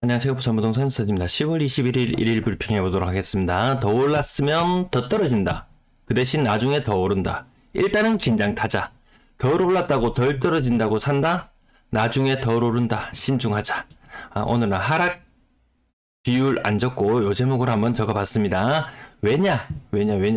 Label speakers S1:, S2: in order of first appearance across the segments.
S1: 안녕하세요. 부산부동산 서입니다. 10월 21일 1일 브리핑해 보도록 하겠습니다. 더 올랐으면 더 떨어진다. 그 대신 나중에 더 오른다. 일단은 긴장 타자. 덜 올랐다고 덜 떨어진다고 산다. 나중에 덜 오른다. 신중하자. 오늘은 하락 비율 안 적고 요 제목으로 한번 적어봤습니다. 왜냐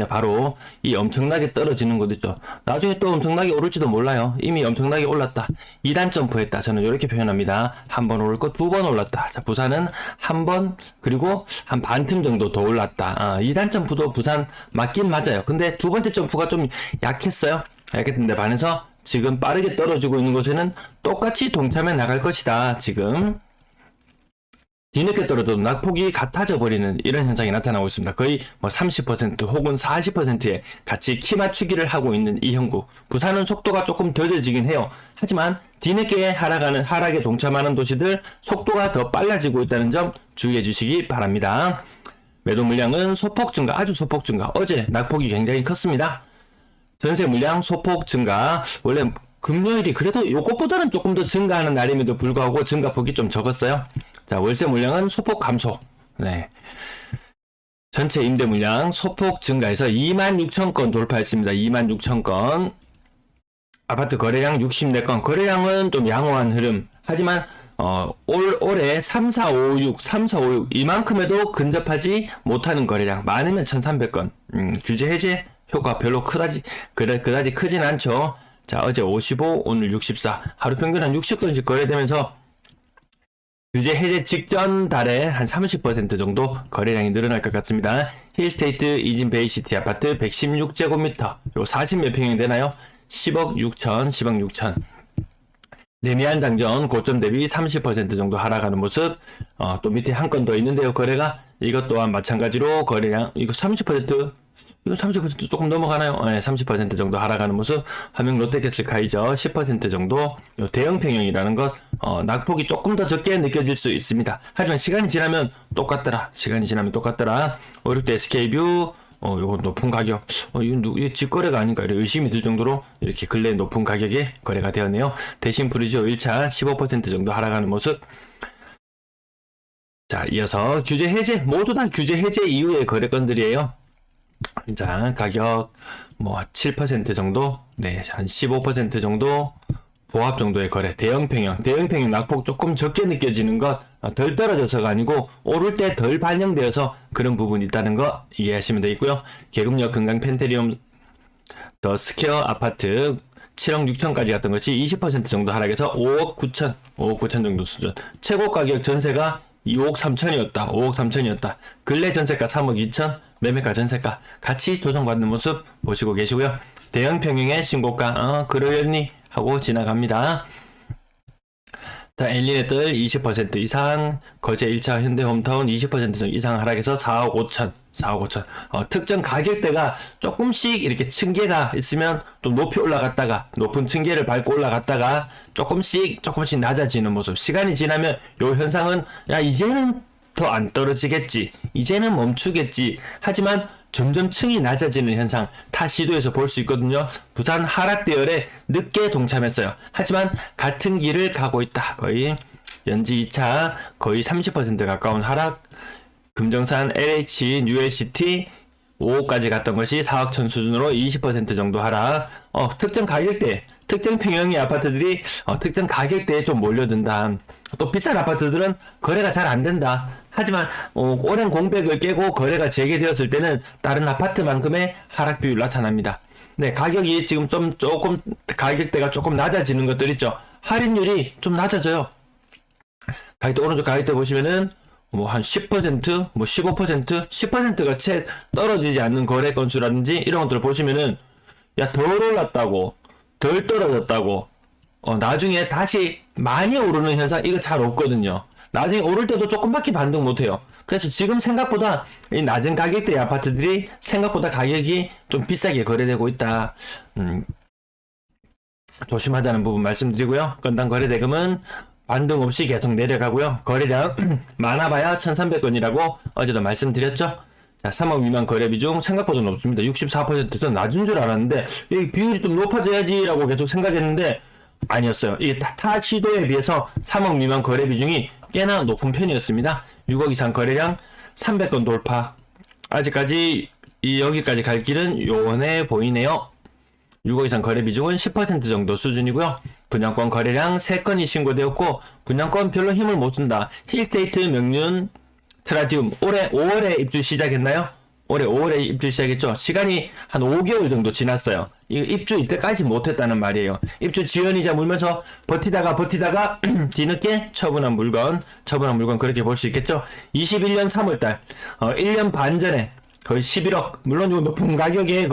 S1: 바로 이 엄청나게 떨어지는 것 있죠. 나중에 또 엄청나게 오를지도 몰라요. 이미 엄청나게 올랐다. 2단 점프했다. 저는 이렇게 표현합니다. 한 번 오를 거 2번 올랐다. 자, 부산은 한 번 그리고 한 반틈 정도 더 올랐다. 2단 점프도 부산 맞긴 맞아요. 근데 두 번째 점프가 좀 약했어요. 약했는데 반해서 지금 빠르게 떨어지고 있는 곳에는 똑같이 동참해 나갈 것이다. 지금 뒤늦게 떨어져도 낙폭이 같아져 버리는 이런 현상이 나타나고 있습니다. 거의 30% 혹은 40%에 같이 키 맞추기를 하고 있는 이 형국. 부산은 속도가 조금 더뎌지긴 해요. 하지만 뒤늦게 하락에 동참하는 도시들 속도가 더 빨라지고 있다는 점 주의해 주시기 바랍니다. 매도 물량은 소폭 증가, 아주 소폭 증가. 어제 낙폭이 굉장히 컸습니다. 전세 물량 소폭 증가. 원래 금요일이 그래도 요것보다는 조금 더 증가하는 날임에도 불구하고 증가폭이 좀 적었어요. 자, 월세 물량은 소폭 감소. 네. 전체 임대 물량 소폭 증가해서 26,000건 돌파했습니다. 26,000건. 아파트 거래량 64건. 거래량은 좀 양호한 흐름. 하지만 올해 3456 이만큼에도 근접하지 못하는 거래량. 많으면 1,300건. 규제 해제 효과 별로 그다지 크진 않죠. 자, 어제 55, 오늘 64. 하루 평균 한 60건씩 거래되면서 규제 해제 직전 달에 한 30% 정도 거래량이 늘어날 것 같습니다. 힐스테이트 이진 베이시티 아파트 116제곱미터, 요 40몇 평이 되나요? 10억 6천. 레미안 장전 고점 대비 30% 정도 하락하는 모습. 또 밑에 한 건 더 있는데요. 거래가 이것 또한 마찬가지로 거래량 이거 30% 조금 넘어가나요? 네, 30% 정도 하락하는 모습. 화명 롯데캐슬카이저 10% 정도. 대형 평형이라는 것 낙폭이 조금 더 적게 느껴질 수 있습니다. 하지만 시간이 지나면 똑같더라. 56대 SK뷰 요건 높은 가격. 이거 직거래가 아닌가 이렇게 의심이 들 정도로 이렇게 근래 높은 가격에 거래가 되었네요. 대신 프리지오 1차 15% 정도 하락하는 모습. 자, 이어서 규제 해제, 모두 다 규제 해제 이후의 거래건들이에요. 자, 가격 7% 정도, 네, 한 15% 정도 보합 정도의 거래. 대형 평형 낙폭 조금 적게 느껴지는 것, 덜 떨어져서가 아니고 오를 때 덜 반영되어서 그런 부분이 있다는 거 이해하시면 되겠고요. 계급역 금강 펜테리움 더 스퀘어 아파트 7억 6천까지 갔던 것이 20% 정도 하락해서 5억 9천 정도 수준. 최고 가격 전세가 2억 3천이었다. 근래 전세가 3억 2천, 매매가 전세가 같이 조정받는 모습 보시고 계시고요. 대형 평형의 신고가 그러려니 하고 지나갑니다. 자, 엘리네들 20% 이상, 거제 1차 현대홈타운 20% 이상 하락해서 4억 5천. 특정 가격대가 조금씩 이렇게 층계가 있으면 좀 높이 올라갔다가, 높은 층계를 밟고 올라갔다가 조금씩 낮아지는 모습. 시간이 지나면 요 현상은, 이제는 더 안 떨어지겠지. 이제는 멈추겠지. 하지만 점점 층이 낮아지는 현상 타 시도에서 볼 수 있거든요. 부산 하락 대열에 늦게 동참했어요. 하지만 같은 길을 가고 있다. 거의 연지 2차 거의 30% 가까운 하락. 금정산 LH 뉴LCT 5호까지 갔던 것이 4억 천 수준으로 20% 정도 하락. 특정 가격대, 특정 평형의 아파트들이 특정 가격대에 좀 몰려든다. 또 비싼 아파트들은 거래가 잘 안 된다. 하지만 오랜 공백을 깨고 거래가 재개되었을 때는 다른 아파트만큼의 하락 비율 나타납니다. 네, 가격이 지금 조금 가격대가 조금 낮아지는 것들 있죠. 할인율이 좀 낮아져요. 가격대 오른쪽 가격대 보시면은 한 10%, 15%, 10%가 채 떨어지지 않는 거래 건수라든지 이런 것들을 보시면은 덜 올랐다고, 덜 떨어졌다고, 나중에 다시 많이 오르는 현상 이거 잘 없거든요. 나중에 오를 때도 조금밖에 반등 못해요. 그래서 지금 생각보다 이 낮은 가격대의 아파트들이 생각보다 가격이 좀 비싸게 거래되고 있다. 조심하자는 부분 말씀드리고요. 건당 거래대금은 반등 없이 계속 내려가고요. 거래량 많아봐야 1,300건이라고 어제도 말씀드렸죠. 자, 3억 미만 거래 비중 생각보다 높습니다. 64%더 낮은 줄 알았는데 이 비율이 좀 높아져야지라고 계속 생각했는데 아니었어요. 이게 타 시도에 비해서 3억 미만 거래 비중이 꽤나 높은 편이었습니다. 6억 이상 거래량 300건 돌파. 아직까지 여기까지 갈 길은 요원해 보이네요. 6억 이상 거래 비중은 10% 정도 수준이고요. 분양권 거래량 3건이 신고되었고 분양권 별로 힘을 못 준다. 힐스테이트, 명륜, 트라디움 올해 5월에 입주 시작했나요? 올해 5월에 입주 시작했죠. 시간이 한 5개월 정도 지났어요. 입주 이때까지 못했다는 말이에요. 입주 지연이자 물면서 버티다가 뒤늦게 처분한 물건 그렇게 볼 수 있겠죠. 21년 3월달 1년 반 전에 거의 11억, 물론 이 높은 가격에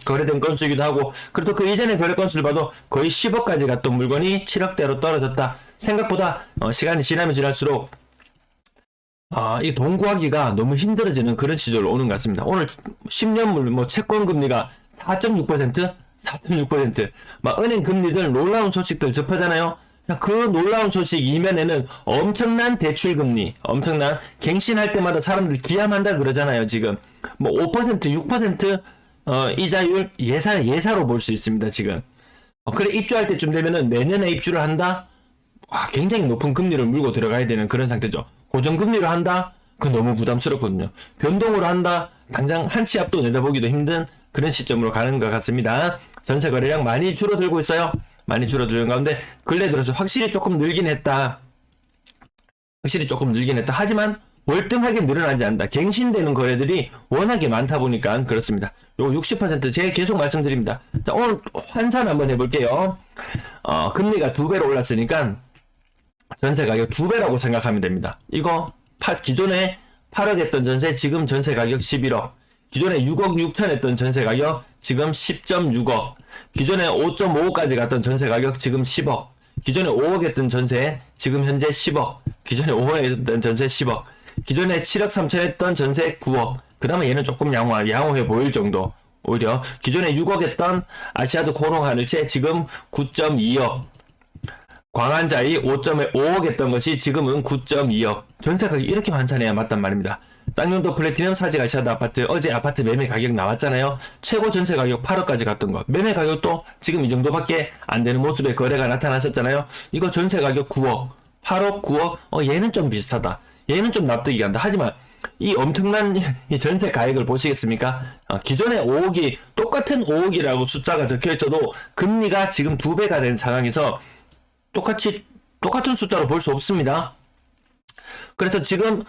S1: 거래된 건수이기도 하고, 그래도 그 이전에 거래 건수를 봐도 거의 10억까지 갔던 물건이 7억대로 떨어졌다. 생각보다 시간이 지나면 지날수록 이 돈 구하기가 너무 힘들어지는 그런 시절로 오는 것 같습니다. 오늘 10년물 채권 금리가 4.6%, 4.6%, 막 은행 금리들 놀라운 소식들 접하잖아요. 그 놀라운 소식 이면에는 엄청난 대출 금리, 엄청난 갱신할 때마다 사람들이 기함한다 그러잖아요. 지금 5%, 6% 이자율 예사로 볼 수 있습니다. 지금. 그래 입주할 때쯤 되면은 내년에 입주를 한다. 굉장히 높은 금리를 물고 들어가야 되는 그런 상태죠. 고정금리로 한다? 그건 너무 부담스럽거든요. 변동으로 한다? 당장 한 치 앞도 내다보기도 힘든 그런 시점으로 가는 것 같습니다. 전세 거래량 많이 줄어들고 있어요. 많이 줄어드는 가운데 근래 들어서 확실히 조금 늘긴 했다. 하지만 월등하게 늘어나지 않는다. 갱신되는 거래들이 워낙에 많다 보니까 그렇습니다. 요거 60% 제가 계속 말씀드립니다. 자, 오늘 환산 한번 해볼게요. 금리가 2배로 올랐으니까 전세 가격 2배라고 생각하면 됩니다. 이거 기존에 8억 했던 전세 지금 전세 가격 11억, 기존에 6억 6천 했던 전세 가격 지금 10.6억, 기존에 5.5억까지 갔던 전세 가격 지금 10억, 기존에 5억 했던 전세 지금 현재 10억, 기존에 5억 했던 전세 10억, 기존에 7억 3천 했던 전세 9억, 그 다음에 얘는 조금 양호해 보일 정도. 오히려 기존에 6억 했던 아시아드 코롱 하늘채 지금 9.2억, 광안자이 5.5억 했던 것이 지금은 9.2억. 전세 가격이 이렇게 환산해야 맞단 말입니다. 쌍용도 플래티넘 사직 아시아드 아파트, 어제 아파트 매매 가격 나왔잖아요. 최고 전세 가격 8억까지 갔던 것. 매매 가격도 지금 이 정도밖에 안 되는 모습의 거래가 나타났었잖아요. 이거 전세 가격 9억, 8억, 9억. 얘는 좀 비슷하다. 얘는 좀 납득이 간다. 하지만 이 엄청난 이 전세 가액을 보시겠습니까? 기존에 5억이 똑같은 5억이라고 숫자가 적혀 있어도 금리가 지금 2배가 된 상황에서 똑같은 숫자로 볼 수 없습니다. 그래서 지금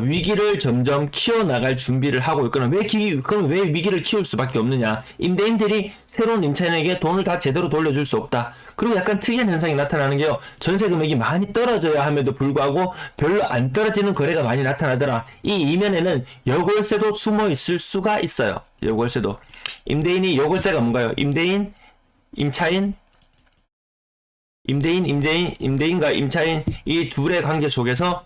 S1: 위기를 점점 키워나갈 준비를 하고 있거나 그럼 왜 위기를 키울 수밖에 없느냐? 임대인들이 새로운 임차인에게 돈을 다 제대로 돌려줄 수 없다. 그리고 약간 특이한 현상이 나타나는 게요. 전세 금액이 많이 떨어져야 함에도 불구하고 별로 안 떨어지는 거래가 많이 나타나더라. 이 이면에는 여골세도 숨어 있을 수가 있어요. 여골세도. 임대인이 여골세가 뭔가요? 임대인, 임차인, 임대인과 임차인 이 둘의 관계 속에서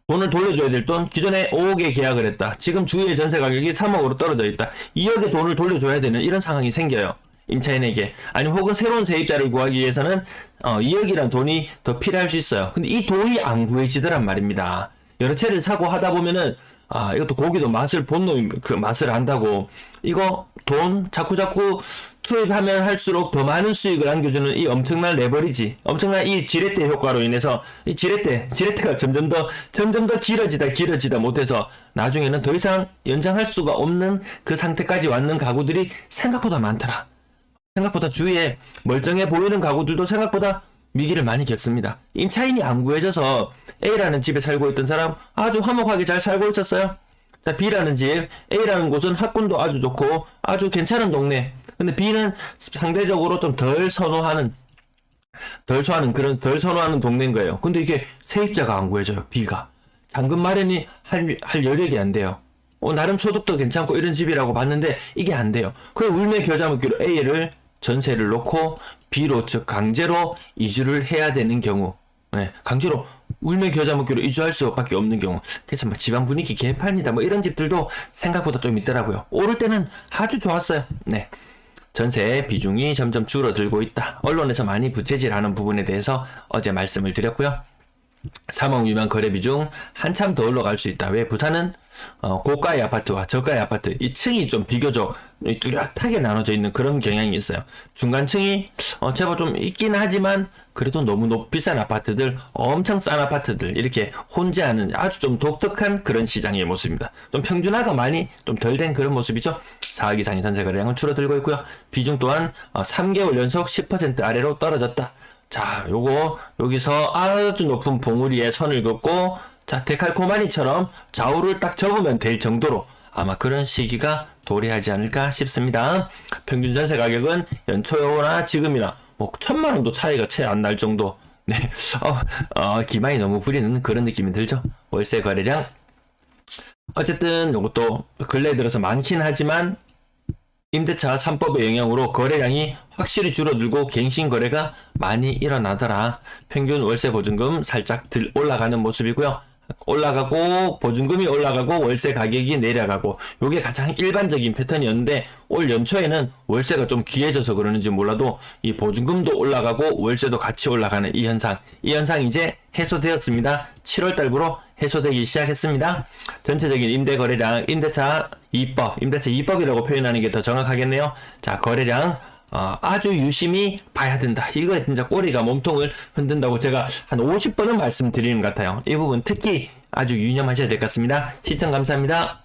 S1: 돈을 돌려줘야 될 돈, 기존에 5억에 계약을 했다. 지금 주위의 전세 가격이 3억으로 떨어져 있다. 2억의 돈을 돌려줘야 되는 이런 상황이 생겨요. 임차인에게. 아니면 혹은 새로운 세입자를 구하기 위해서는 2억이란 돈이 더 필요할 수 있어요. 근데 이 돈이 안 구해지더란 말입니다. 여러 채를 사고 하다 보면은 이것도 고기도 본놈이 그 맛을 안다고. 이거 돈 자꾸 투입하면 할수록 더 많은 수익을 안겨주는 이 엄청난 레버리지, 엄청난 이 지렛대 효과로 인해서 이 지렛대가 점점 더 길어지다 못해서 나중에는 더 이상 연장할 수가 없는 그 상태까지 왔는 가구들이 생각보다 많더라. 생각보다 주위에 멀쩡해 보이는 가구들도 생각보다 위기를 많이 겪습니다. 임차인이 안 구해져서 A라는 집에 살고 있던 사람 아주 화목하게 잘 살고 있었어요. 자, B라는 집, A라는 곳은 학군도 아주 좋고 아주 괜찮은 동네. 근데 B는 상대적으로 좀 덜 선호하는 동네인 거예요. 근데 이게 세입자가 안 구해져요. B가 잔금 마련이 할 여력이 안 돼요. 나름 소득도 괜찮고 이런 집이라고 봤는데 이게 안 돼요. 그 울며 겨자 먹기로 A를 전세를 놓고 B로, 즉 강제로 이주를 해야 되는 경우, 강제로 울며 겨자 먹기로 이주할 수밖에 없는 경우. 그래서 집안 분위기 개판이다 이런 집들도 생각보다 좀 있더라고요. 오를 때는 아주 좋았어요. 전세 비중이 점점 줄어들고 있다. 언론에서 많이 부채질하는 부분에 대해서 어제 말씀을 드렸고요. 3억 미만 거래 비중 한참 더 올라갈 수 있다. 왜? 부산은 고가의 아파트와 저가의 아파트 이 층이 좀 비교적 뚜렷하게 나눠져 있는 그런 경향이 있어요. 중간층이 제법 좀 있긴 하지만 그래도 너무 비싼 아파트들, 엄청 싼 아파트들 이렇게 혼재하는 아주 좀 독특한 그런 시장의 모습입니다. 좀 평준화가 많이 좀 덜 된 그런 모습이죠. 4억 이상의 전세 거래량은 줄어들고 있고요. 비중 또한 3개월 연속 10% 아래로 떨어졌다. 자, 요거 여기서 아주 높은 봉우리에 선을 긋고 자, 데칼코마니처럼 좌우를 딱 접으면 될 정도로 아마 그런 시기가 도래하지 않을까 싶습니다. 평균 전세 가격은 연초나 지금이나 뭐 1,000만 원도 차이가 채 안 날 정도. 네, 기만이 너무 부리는 그런 느낌이 들죠. 월세 거래량. 어쨌든 이것도 근래 들어서 많긴 하지만 임대차 3법의 영향으로 거래량이 확실히 줄어들고 갱신 거래가 많이 일어나더라. 평균 월세 보증금 살짝 올라가는 모습이고요. 올라가고 보증금이 올라가고 월세 가격이 내려가고 요게 가장 일반적인 패턴이었는데 올 연초에는 월세가 좀 귀해져서 그러는지 몰라도 이 보증금도 올라가고 월세도 같이 올라가는 이 현상 이제 해소되었습니다. 7월 달부로 해소되기 시작했습니다. 전체적인 임대 거래량 임대차 2법이라고 표현하는 게 더 정확하겠네요. 자, 거래량 아주 유심히 봐야 된다. 이거 진짜 꼬리가 몸통을 흔든다고 제가 한 50번은 말씀드리는 것 같아요. 이 부분 특히 아주 유념하셔야 될 것 같습니다. 시청 감사합니다.